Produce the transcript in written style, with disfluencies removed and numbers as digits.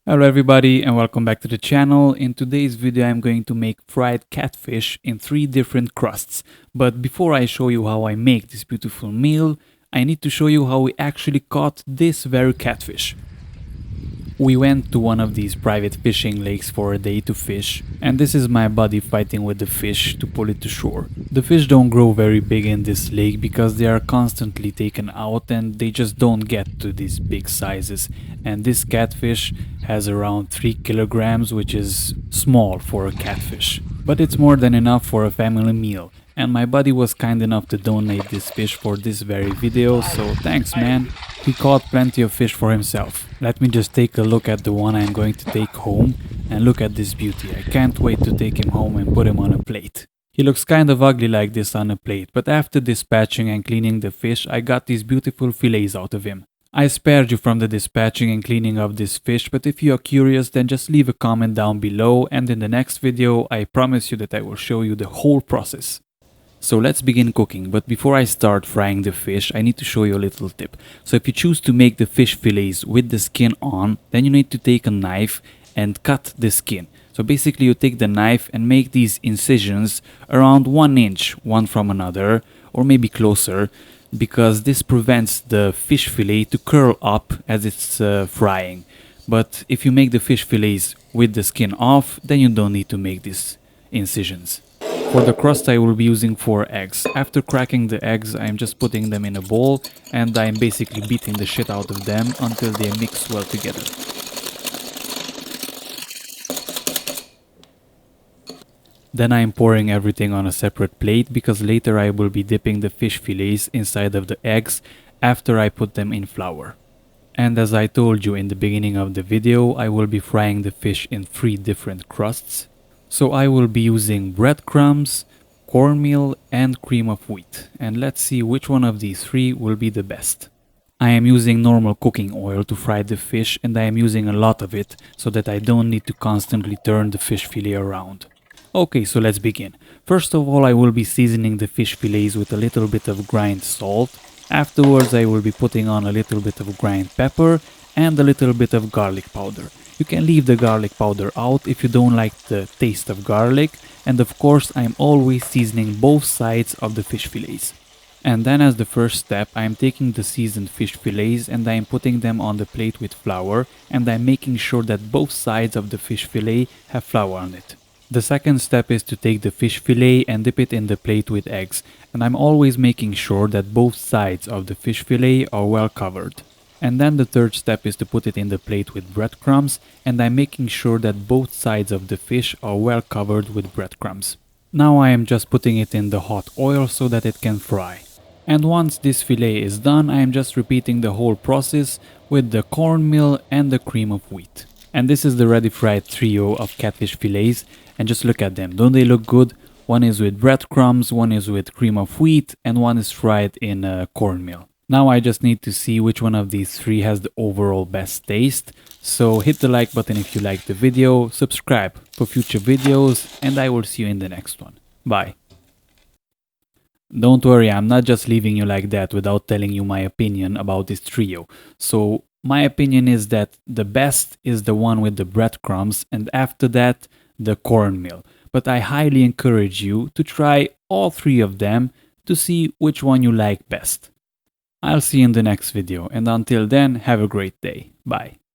Hello everybody and welcome back to the channel. In today's video I'm going to make fried catfish in 3 different crusts. But before I show you how I make this beautiful meal, I need to show you how we actually caught this very catfish. We went to one of these private fishing lakes for a day to fish, and this is my buddy fighting with the fish to pull it to shore. The fish don't grow very big in this lake because they are constantly taken out and they just don't get to these big sizes. And this catfish has around 3 kilograms, which is small for a catfish. But it's more than enough for a family meal. And my buddy was kind enough to donate this fish for this very video, so thanks man. He caught plenty of fish for himself. Let me just take a look at the one I'm going to take home, and look at this beauty. I can't wait to take him home and put him on a plate. He looks kind of ugly like this on a plate, but after dispatching and cleaning the fish, I got these beautiful fillets out of him. I spared you from the dispatching and cleaning of this fish, but if you are curious then just leave a comment down below, and in the next video I promise you that I will show you the whole process. So let's begin cooking, but before I start frying the fish, I need to show you a little tip. So if you choose to make the fish fillets with the skin on, then you need to take a knife and cut the skin. So basically you take the knife and make these incisions around 1 inch one from another, or maybe closer, because this prevents the fish fillet to curl up as it's frying. But if you make the fish fillets with the skin off, then you don't need to make these incisions. For the crust I will be using 4 eggs. After cracking the eggs I'm just putting them in a bowl and I'm basically beating the shit out of them until they mix well together. Then I'm pouring everything on a separate plate because later I will be dipping the fish fillets inside of the eggs after I put them in flour. And as I told you in the beginning of the video, I will be frying the fish in 3 different crusts. So I will be using breadcrumbs, cornmeal and cream of wheat, and let's see which one of these 3 will be the best. I am using normal cooking oil to fry the fish and I am using a lot of it so that I don't need to constantly turn the fish fillet around. Okay, so let's begin. First of all I will be seasoning the fish fillets with a little bit of ground salt. Afterwards I will be putting on a little bit of ground pepper and a little bit of garlic powder. You can leave the garlic powder out if you don't like the taste of garlic, and of course I'm always seasoning both sides of the fish fillets. And then as the first step I am taking the seasoned fish fillets and I am putting them on the plate with flour, and I am making sure that both sides of the fish fillet have flour on it. The second step is to take the fish fillet and dip it in the plate with eggs, and I'm always making sure that both sides of the fish fillet are well covered. And then the third step is to put it in the plate with breadcrumbs, and I'm making sure that both sides of the fish are well covered with breadcrumbs. Now I am just putting it in the hot oil so that it can fry. And once this fillet is done, I am just repeating the whole process with the cornmeal and the cream of wheat. And this is the ready fried trio of catfish fillets, and just look at them, don't they look good? One is with breadcrumbs, one is with cream of wheat, and one is fried in cornmeal. Now I just need to see which one of these 3 has the overall best taste. So hit the like button if you liked the video, subscribe for future videos, and I will see you in the next one. Bye. Don't worry, I'm not just leaving you like that without telling you my opinion about this trio. So my opinion is that the best is the one with the breadcrumbs, and after that the cornmeal. But I highly encourage you to try all 3 of them to see which one you like best. I'll see you in the next video, and until then, have a great day. Bye.